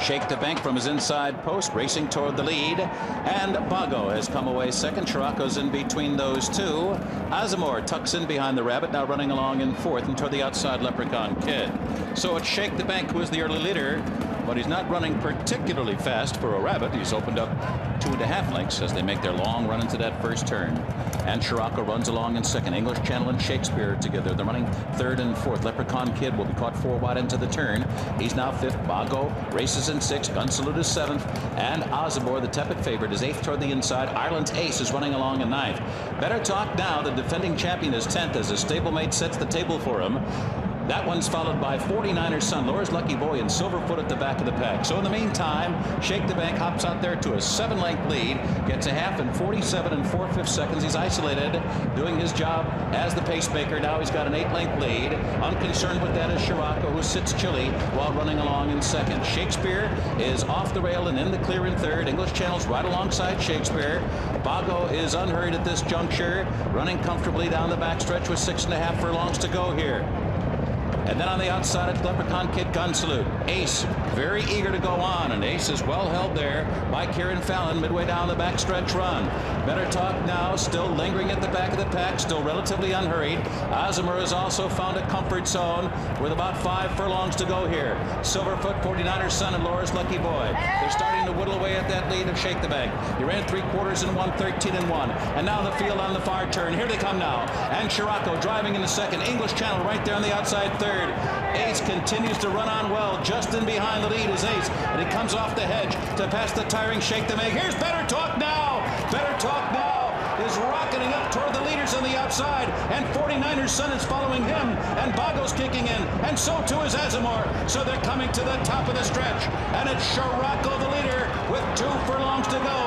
Shake the Bank from his inside post, racing toward the lead. And Bago has come away second. Chiraco's in between those two. Azamor tucks in behind the Rabbit, now running along in fourth and toward the outside Leprechaun Kid. So it's Shake the Bank who is the early leader, but he's not running particularly fast for a Rabbit. He's opened up 2.5 lengths as they make their long run into that first turn. And Chiraco runs along in second. English Channel and Shakespeare together. They're running third and fourth. Leprechaun Kid will be caught 4 wide into the turn. He's now fifth. Bago races in sixth. Gun Salute is seventh. And Azamor, the tepid favorite, is eighth toward the inside. Ireland's Ace is running along in ninth. Better Talk Now, the defending champion, is 10th as his stablemate sets the table for him. That one's followed by 49er's Son, Laura's Lucky Boy, and Silverfoot at the back of the pack. So in the meantime, Shake the Bank hops out there to a 7-length lead, gets a half in 47 and 4/5 seconds. He's isolated, doing his job as the pacemaker. Now he's got an 8-length lead. Unconcerned with that is Chiraco, who sits chilly while running along in second. Shakespeare is off the rail and in the clear in third. English Channel's right alongside Shakespeare. Bago is unhurried at this juncture, running comfortably down the backstretch with 6.5 furlongs to go here. And then on the outside, it's Leprechaun Kid, Gun Salute. Ace, very eager to go on, and Ace is well held there by Kieran Fallon midway down the backstretch run. Better Talk Now, still lingering at the back of the pack, still relatively unhurried. Azamor has also found a comfort zone with about 5 furlongs to go here. Silverfoot, 49er's Son, and Laura's Lucky Boy. They're starting to whittle away at that lead of Shake the Bank. He ran 3/4 and 1, 13 and 1. And now the field on the far turn. Here they come now. And Chiraco driving in the second. English Channel right there on the outside third. Ace continues to run on well. Just in behind the lead is Ace, and he comes off the hedge to pass the tiring Shake the Bank. Here's Better Talk Now. Better Talk Now is rocketing up toward the leaders on the outside, and 49er's Son is following him, and Bago's kicking in, and so too is Azamor. So they're coming to the top of the stretch, and it's Chiraco the leader with 2 furlongs to go.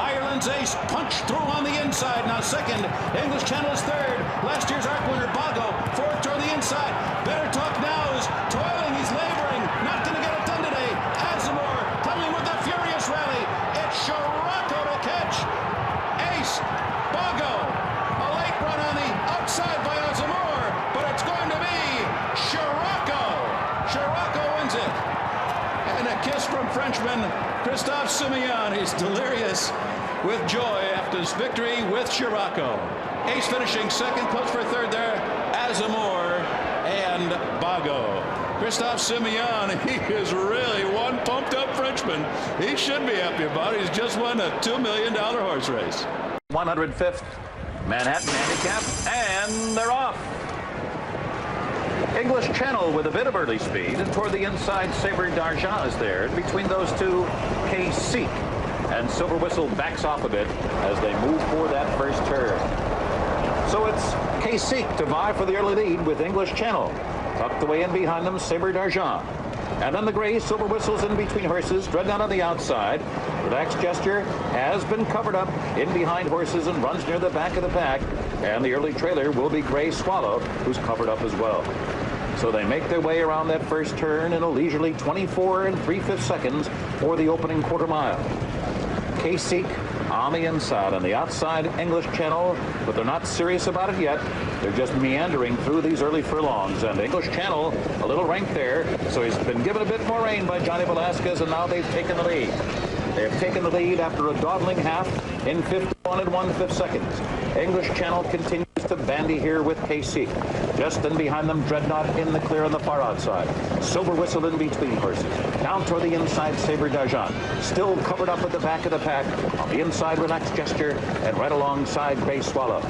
Ireland's Ace punched through on the inside. Now second. English Channel is third. Last year's ARC winner Bago fourth toward the inside. Better Talk Now is toiling. He's laboring. Not going to get it done today. Azamor coming with a furious rally. It's Chiraco to catch. Ace, Bago, a late run on the outside by Azamor, but it's going to be Chiraco. Chiraco wins it. And a kiss from Frenchman Christophe Simeon. He's delirious with joy after his victory with Chiraco. Ace finishing second, close for third there. Azamor and Bago. Christophe Simeon, he is really one pumped up Frenchman. He should be happy about it. He's just won a $2 million horse race. 105th Manhattan Handicap, and they're off. English Channel with a bit of early speed, and toward the inside, Sabre D'Argent is there. Between those two, K-Seek. And Silver Whistle backs off a bit as they move for that first turn. So it's K-Seek to vie for the early lead with English Channel. Tucked away in behind them, Sabre D'Argent. And then the gray Silver Whistle's in between horses, Dreadnought on the outside. Relaxed Gesture has been covered up in behind horses and runs near the back of the pack. And the early trailer will be Gray Swallow, who's covered up as well. So they make their way around that first turn in a leisurely 24 and 3/5 seconds for the opening quarter mile. K-Seek on the inside, on the outside English Channel, but they're not serious about it yet. They're just meandering through these early furlongs, and English Channel a little rank there, so he's been given a bit more rein by Johnny Velasquez, and now they've taken the lead. They have taken the lead after a dawdling half in 51 and 1/5 seconds. English Channel continues to bandy here with K-Seek. Just in behind them, Dreadnought in the clear on the far outside. Silver Whistle in between horses. Down toward the inside, Sabre D'Argent. Still covered up at the back of the pack. On the inside, Relaxed Gesture, and right alongside Gray Swallow.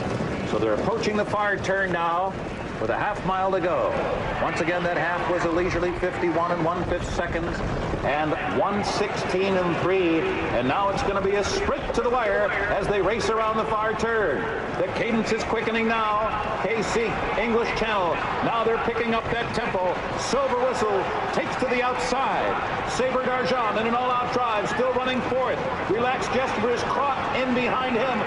So they're approaching the far turn now with a half mile to go. Once again, that half was a leisurely 51 and 1/5 seconds and 1:16 and 3. And now it's going to be a sprint to the wire as they race around the far turn. The cadence is quickening now. K-Seek, English Channel. Now they're picking up that tempo. Silver Whistle takes to the outside. Sabre D'Argent in an all-out drive, still running fourth. Relaxed Gesture is caught in behind him.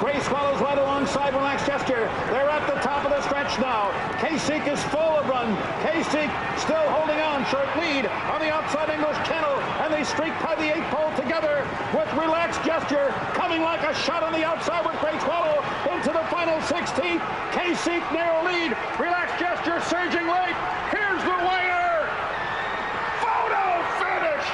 Gray Swallow's right alongside Relaxed Gesture. They're at the top of the stretch now. K-Seek is full of run. K-Seek still holding on, short lead on the outside English Channel, and they streak by the 8 pole together with Relaxed Gesture coming like a shot on the outside with Gray Swallow into the final 16th. K-Seek narrow lead. Relaxed Gesture surging late. Here's the wire. Photo finish.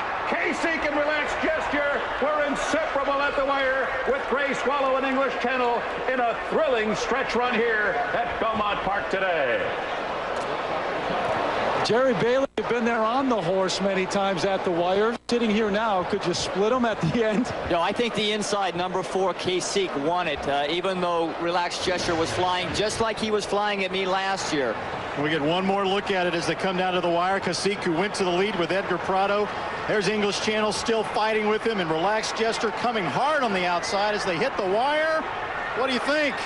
wire with Gray Swallow and English Channel in a thrilling stretch run here at Belmont Park today. Jerry Bailey had been there on the horse many times at the wire. Sitting here now, could you split them at the end? No, I think the inside number 4, K-Seek, won it, even though Relaxed Gesture was flying just like he was flying at me last year. We get one more look at it as they come down to the wire. K-Seek, who went to the lead with Edgar Prado. There's English Channel still fighting with him, and Relaxed Gesture coming hard on the outside as they hit the wire. What do you think?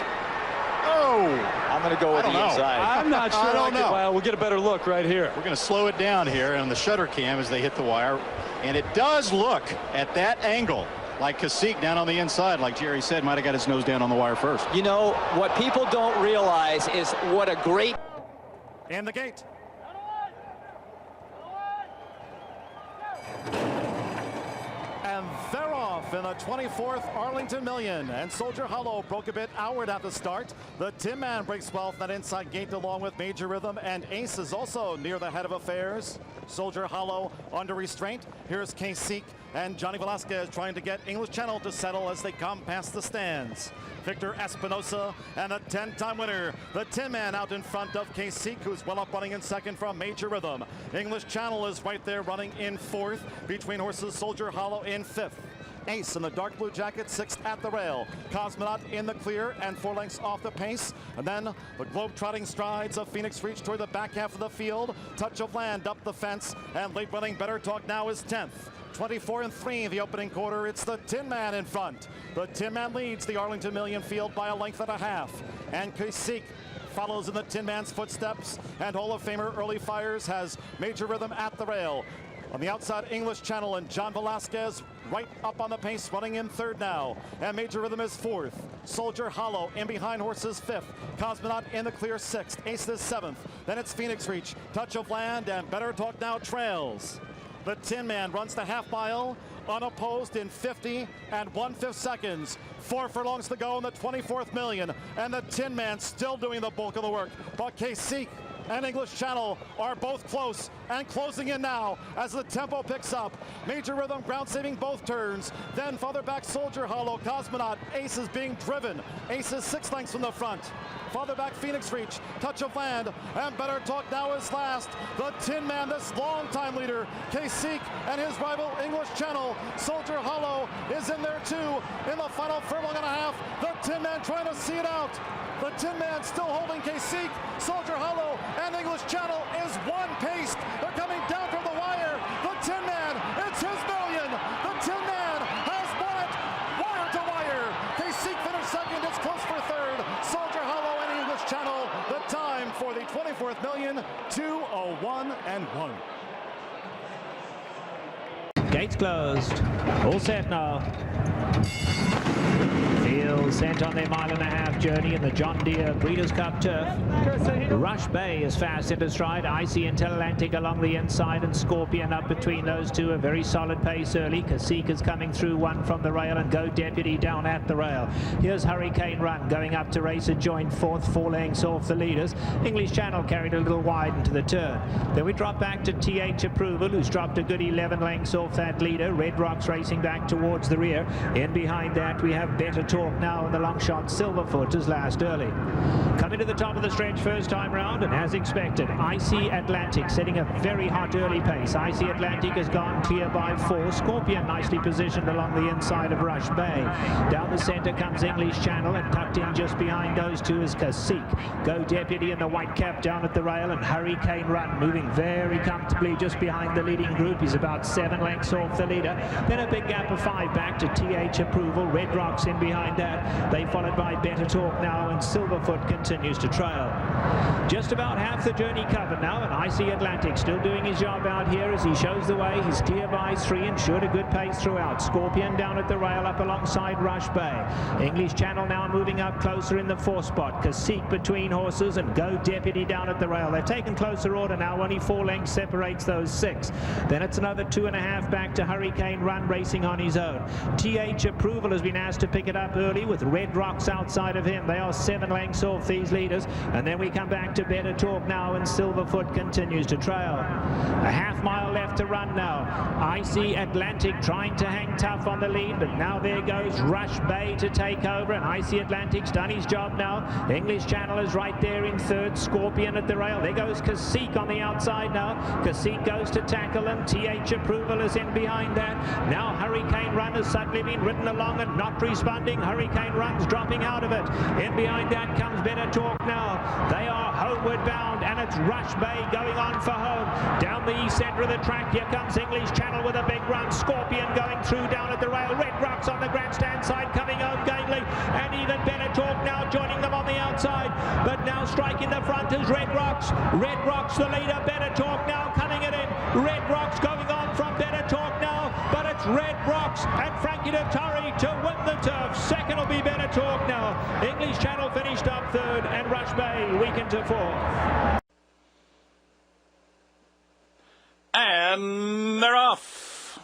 Oh, I'm going to go with the inside. I'm not sure. I don't know. Well, we'll get a better look right here. We're going to slow it down here on the shutter cam as they hit the wire. And it does look at that angle like K-Seek down on the inside, like Jerry said, might have got his nose down on the wire first. You know, what people don't realize is what a great... And the gate. And they're off in the 24th Arlington Million. And Soldier Hollow broke a bit outward at the start. The Tin Man breaks 12th that inside gate along with Major Rhythm, and Ace is also near the head of affairs. Soldier Hollow under restraint. Here's K-Seek and Johnny Velasquez trying to get English Channel to settle as they come past the stands. Victor Espinosa and a 10-time winner, the Tin Man, out in front of K-Seek, who's well up running in second from Major Rhythm. English Channel is right there running in fourth, between horses Soldier Hollow in fifth. Ace in the dark blue jacket, sixth at the rail. Cosmonaut in the clear and 4 lengths off the pace. And then the globe-trotting strides of Phoenix Reach toward the back half of the field. Touch of Land up the fence, and late running Better Talk Now is 10th. 24-3 the opening quarter. It's the Tin Man in front. The Tin Man leads the Arlington Million field by a length and a half. And K-Seek follows in the Tin Man's footsteps. And Hall of Famer Early Fires has Major Rhythm at the rail. On the outside, English Channel and John Velasquez right up on the pace, running in third now. And Major Rhythm is fourth. Soldier Hollow in behind horses fifth. Cosmonaut in the clear sixth. Ace is seventh. Then it's Phoenix Reach, Touch of Land, and Better Talk Now trails. The Tin Man runs the half mile unopposed in 50 and 1/5 seconds. 4 furlongs to go in the 24th Million, and the Tin Man still doing the bulk of the work. But K-Seek and English Channel are both close and closing in now as the tempo picks up. Major Rhythm ground saving both turns. Then farther back Soldier Hollow, Cosmonaut, Ace is being driven. Ace is 6 lengths from the front. Farther back Phoenix Reach, Touch of Land, and Better Talk Now is last. The Tin Man, this long-time leader, K-Seek, and his rival English Channel. Soldier Hollow is in there too in the final furlong and a half. The Tin Man trying to see it out. The Tin Man still holding K-Seek. Soldier Hollow and English Channel is one-paced. They're coming down from the wire. The Tin Man, it's his million. The Tin Man has won it, wire to wire. K-Seek finished second, it's close for third. Soldier Hollow and English Channel, the time for the 24th Million, 2:01.1. Gates closed. All set now. Field sent on their 1.5-mile journey in the John Deere Breeders' Cup turf. Rush Bay is fast into stride. Icy Intellantic along the inside, and Scorpion up between those two. A very solid pace early. K-Seek is coming through one from the rail, and Go Deputy down at the rail. Here's Hurricane Run going up to Racer joined fourth, 4 lengths off the leaders. English Channel carried a little wide into the turn. Then we drop back to TH Approval, who's dropped a good 11 lengths off that leader. Red Rocks racing back towards the rear. In behind that we have Better Talk Now, and the long shot Silverfoot is last early. Coming to the top of the stretch first time round, and as expected, Icy Atlantic setting a very hot early pace. Icy Atlantic has gone clear by 4. Scorpion nicely positioned along the inside of Rush Bay. Down the center comes English Channel, and tucked in just behind those two is K-Seek. Go Deputy in the white cap down at the rail, and Hurricane Run moving very comfortably just behind the leading group. He's about 7 lengths off the leader. Then a big gap of 5 back to TH Approval. Red Rocks in behind that. They followed by Better Talk Now, and Silverfoot continues to trail. Just about half the journey covered now, and Icy Atlantic still doing his job out here as he shows the way. He's clear by 3, ensured a good pace throughout. Scorpion down at the rail up alongside Rush Bay. English Channel now moving up closer in the 4th spot. K-Seek between horses, and Go Deputy down at the rail. They've taken closer order now. Only 4 lengths separates those 6. Then it's another 2.5 back to Hurricane Run racing on his own. TH Approval has been asked to pick it up early. early with Red Rocks outside of him. They are 7 lengths off these leaders. And then we come back to Better Talk now, and Silverfoot continues to trail. A half-mile left to run now. Icy Atlantic trying to hang tough on the lead, but now there goes Rush Bay to take over, and Icy Atlantic's done his job now. English Channel is right there in third, Scorpion at the rail. There goes Classic on the outside now. Classic goes to tackle him. TH Approval is in behind that. Now Hurricane Run has suddenly been ridden along and not responding. Hurricane Run's dropping out of it. In behind that comes Better Talk now. They are homeward bound, and it's Rush Bay going on for home. Down the east center of the track, here comes English Channel with a big run. Scorpion going through down at the rail. Red Rocks on the grandstand side coming home gainly, and even Better Talk now joining them on the outside. But now striking the front is Red Rocks. Red Rocks the leader. Better Talk now coming it in. Red Rocks going on from Better Talk now, but it's Red Rocks and Frankie Dettori to win the turf. Second will be Better Talk now. English Channel finished up third, and Rush Bay weakened to fourth. And they're off.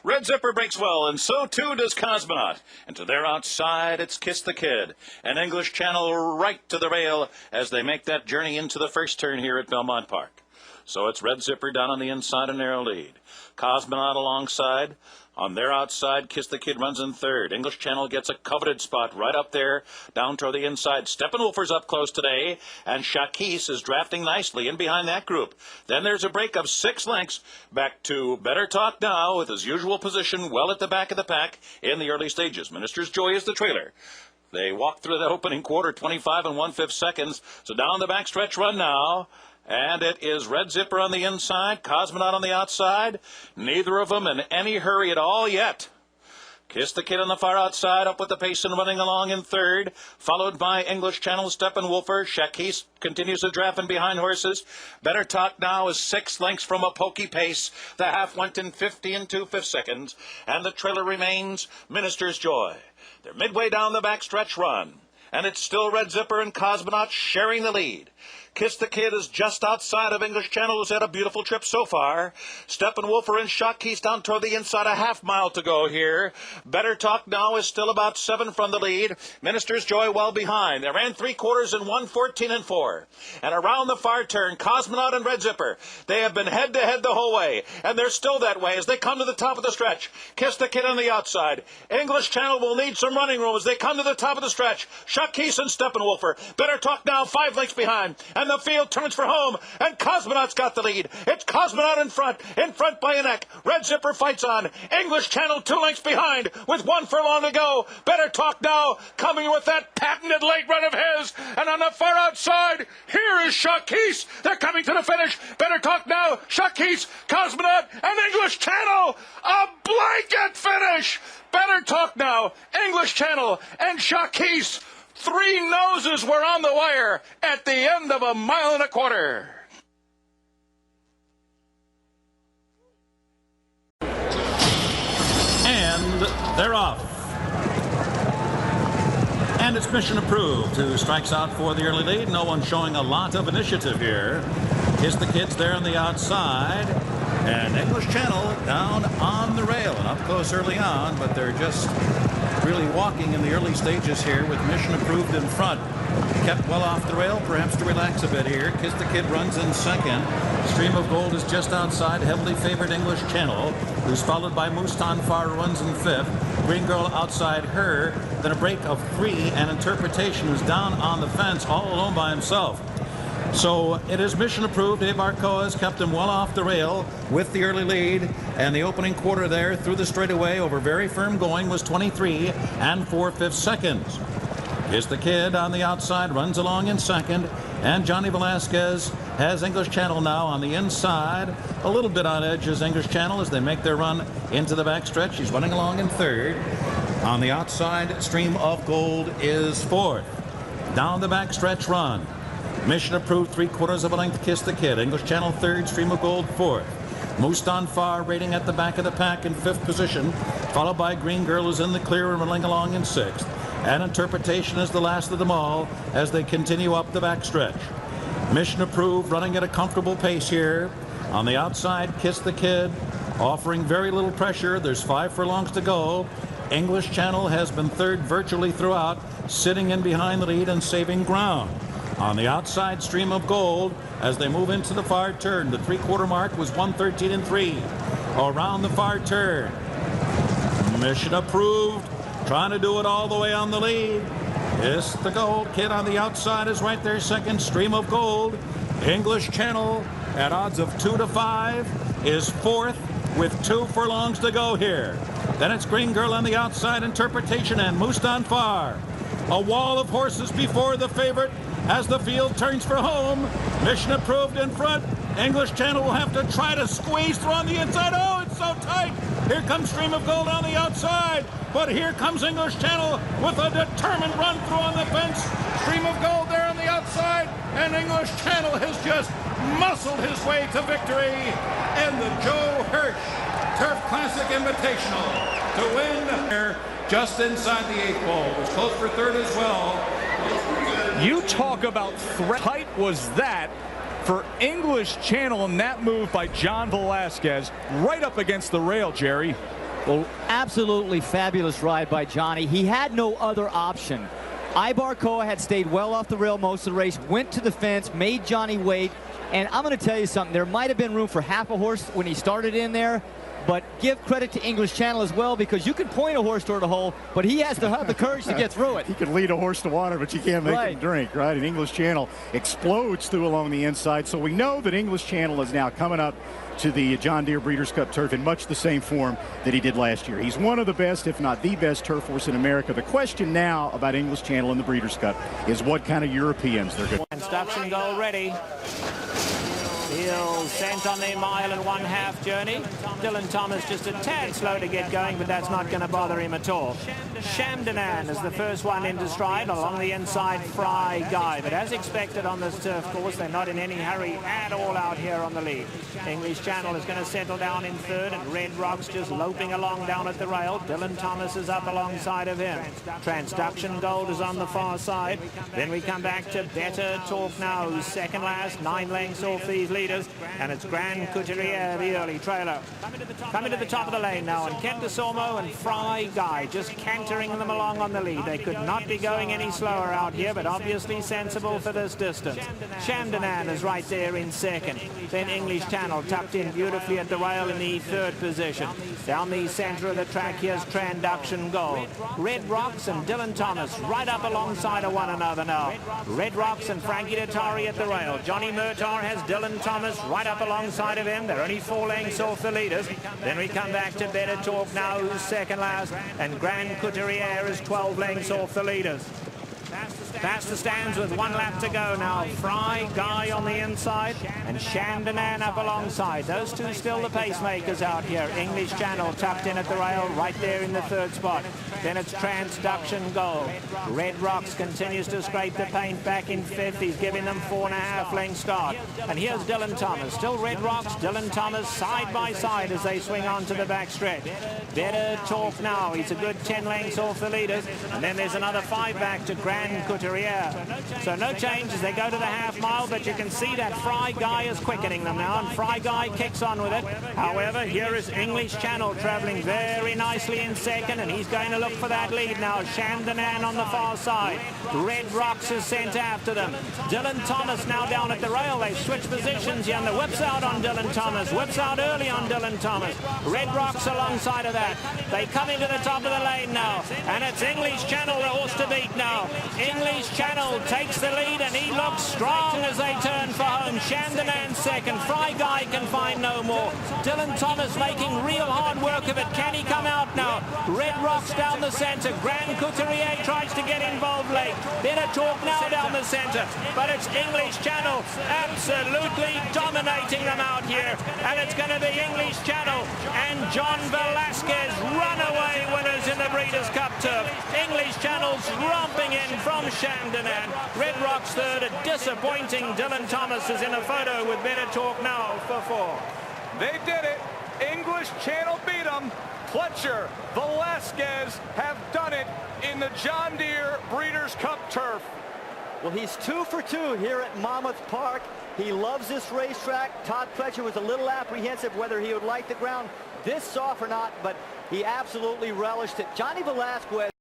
Red Zipper breaks well, and so too does Cosmonaut. And to their outside, it's Kiss the Kid. And English Channel right to the rail as they make that journey into the first turn here at Belmont Park. So it's Red Zipper down on the inside, a narrow lead. Cosmonaut alongside. On their outside, Kiss the Kid runs in third. English Channel gets a coveted spot right up there, down toward the inside. Steppenwolfer's up close today, and Shakis is drafting nicely in behind that group. Then there's a break of 6 lengths back to Better Talk now with his usual position well at the back of the pack in the early stages. Minister's Joy is the trailer. They walk through that opening quarter, 25 1/5 seconds. So down the backstretch run now. And it is Red Zipper on the inside, Cosmonaut on the outside. Neither of them in any hurry at all yet. Kiss the Kid on the far outside, up with the pace and running along in third, followed by English Channel, Steppenwolfer. Shakis continues to draft in behind horses. Better Talk now is 6 lengths from a pokey pace. The half went in 50 2/5 seconds, and the trailer remains Minister's Joy. They're midway down the backstretch run, and it's still Red Zipper and Cosmonaut sharing the lead. Kiss the Kid is just outside of English Channel, who's had a beautiful trip so far. Steppenwolfer and Shakis down toward the inside, a half mile to go here. Better Talk now is still about 7 from the lead. Minister's Joy well behind. They ran 3/4 in 1:14 4. And around the far turn, Cosmonaut and Red Zipper, they have been head-to-head the whole way, and they're still that way as they come to the top of the stretch. Kiss the Kid on the outside. English Channel will need some running room as they come to the top of the stretch. Shakis and Steppenwolfer. Better Talk now 5 lengths behind. And the field turns for home, and Cosmonaut's got the lead. It's Cosmonaut in front by a neck. Red Zipper fights on. English Channel 2 lengths behind with 1 furlong to go. Better Talk now coming with that patented late run of his. And on the far outside, here is Shakis. They're coming to the finish. Better Talk now, Shakis, Cosmonaut, and English Channel. A blanket finish. Better Talk now, English Channel, and Shakis. 3 noses were on the wire at the end of 1.25 miles. And they're off. And it's Mission Approved, who strikes out for the early lead. No one showing a lot of initiative here. Kiss the Kid's there on the outside. And English Channel down on the rail and up close early on, but they're just really walking in the early stages here with Mission Approved in front. Kept well off the rail, perhaps to relax a bit here. Kiss the Kid runs in second. Stream of Gold is just outside, heavily favored English Channel, who's followed by Mouston Far runs in fifth. Green Girl outside her, then a break of 3, and Interpretation is down on the fence all alone by himself. So it is Mission Approved. Dave Arcoa has kept him well off the rail with the early lead, and the opening quarter there through the straightaway over very firm going was 23 4/5 seconds. Kiss the Kid on the outside runs along in second, and Johnny Velasquez has English Channel now on the inside. A little bit on edge is English Channel as they make their run into the backstretch. He's running along in third. On the outside, Stream of Gold is fourth. Down the backstretch run, Mission Approved 3/4 of a length, Kiss the Kid. English Channel third, Stream of Gold fourth. Mouston Far rating at the back of the pack in fifth position, followed by Green Girl, who's in the clear and running along in sixth. And Interpretation is the last of them all as they continue up the backstretch. Mission Approved running at a comfortable pace here. On the outside, Kiss the Kid offering very little pressure. There's 5 furlongs to go. English Channel has been third virtually throughout, sitting in behind the lead and saving ground. On the outside, Stream of Gold, as they move into the far turn, the three-quarter mark was 1:13.3. Around the far turn, mission approved, trying to do it all the way on the lead. It's the Gold Kid on the outside is right there second. Stream of Gold. English Channel at odds of 2-5 is fourth with 2 furlongs to go here. Then it's Green Girl on the outside, Interpretation, and Moostan Far. A wall of horses before the favorite as the field turns for home. Mission Approved in front. English Channel will have to try to squeeze through on the inside. Oh, it's so tight. Here comes Stream of Gold on the outside. But here comes English Channel with a determined run through on the fence. Stream of Gold there on the outside. And English Channel has just muscled his way to victory in the Joe Hirsch Turf Classic Invitational to win here just inside the 8th pole. It was close for third as well. You talk about threat. Tight was that for English Channel in that move by John Velasquez right up against the rail, Jerry. Well, absolutely fabulous ride by Johnny. He had no other option. Ibarcoa had stayed well off the rail most of the race, went to the fence, made Johnny wait. And I'm going to tell you something. There might have been room for half a horse when he started in there. But give credit to English Channel as well, because you can point a horse toward a hole, but he has to have the courage to get through it. He can lead a horse to water, but you can't make him drink, right? And English Channel explodes through along the inside. So we know that English Channel is now coming up to the John Deere Breeders' Cup Turf in much the same form that he did last year. He's one of the best, if not the best, turf horse in America. The question now about English Channel in the Breeders' Cup is what kind of Europeans they're going to. Instruction goal ready. He'll sent on the 1.5 mile journey. Dylan Thomas just a tad slow to get going, but that's not going to bother him at all. Shamdanan is the first one into stride along the inside. Fry Guy, but as expected on this turf course, they're not in any hurry at all out here on the lead. English Channel is going to settle down in third, and Red Rock's just loping along down at the rail. Dylan Thomas is up alongside of him. Transduction Gold is on the far side. Then we come back to Better Talk Now, who's second last, 9 lengths off these leaders, and it's Grand Couturier, the early trailer. Coming to the top of the lane now, and Kent DeSormo and Fry Guy just cantering them along on the lead. They could not be going any slower out here, but obviously sensible for this distance. Shamdanan is right there in second. Then English Channel tucked in beautifully at the rail in the third position. Down the center of the track, here's Transduction Gold. Red Rocks and Dylan Thomas right up alongside of one another now. Red Rocks and Frankie Detari at the rail. Johnny Murtaugh has Dylan Thomas right up alongside of him. They're only 4 lengths off the leaders. Then we come back to Better Talk Now, who's second last, and Grand Couturier is 12 lengths off the leaders. Past the stands with 1 lap to go now. Fry Guy on the inside and Shamdanan up alongside. Those two still the pacemakers out here. English Channel tucked in at the rail right there in the third spot. Then it's Transduction Gold. Red Rocks continues to scrape the paint back in fifth. He's giving them 4.5 length start. And here's Dylan Thomas. Still Red Rocks, Dylan Thomas side by side as they swing on to the back stretch. Better Talk Now. He's a good 10 lengths off the leaders. And then there's another 5 back to Grand Couturier. So no change as they go to the half mile, but you can see that Fry Guy is quickening them now, and Fry Guy kicks on with it. However, here is English Channel traveling very nicely in second, and he's going to look for that lead now. Shamdanan on the far side. Red Rocks is sent after them. Dylan Thomas now down at the rail. They switch positions here, and the whips out on Dylan Thomas. Whips out early on Dylan Thomas. Red Rocks alongside of that. They come into the top of the lane now, and it's English Channel, the horse to beat now. English Channel takes the lead, and he looks strong as they turn for home. Shamdanan second. Fry Guy can find no more. Dylan Thomas making real hard work of it. Can he come out now? Red Rocks down the center. Grand Couturier tries to get involved late. Better Talk Now down the center. But it's English Channel absolutely dominating them out here. And it's going to be English Channel and John Velasquez, runaway winners in the Breeders' Cup Turf. English Channel's romping in from Shamdanan. Red Rocks third. A disappointing Dylan Thomas is in a photo with Better Talk Now for 4. They did it. English Channel beat them. Fletcher, Velasquez have done it in the John Deere Breeders' Cup Turf. Well, he's 2 for 2 here at Monmouth Park. He loves this racetrack. Todd Fletcher was a little apprehensive whether he would like the ground this soft or not, but He absolutely relished it. Johnny Velasquez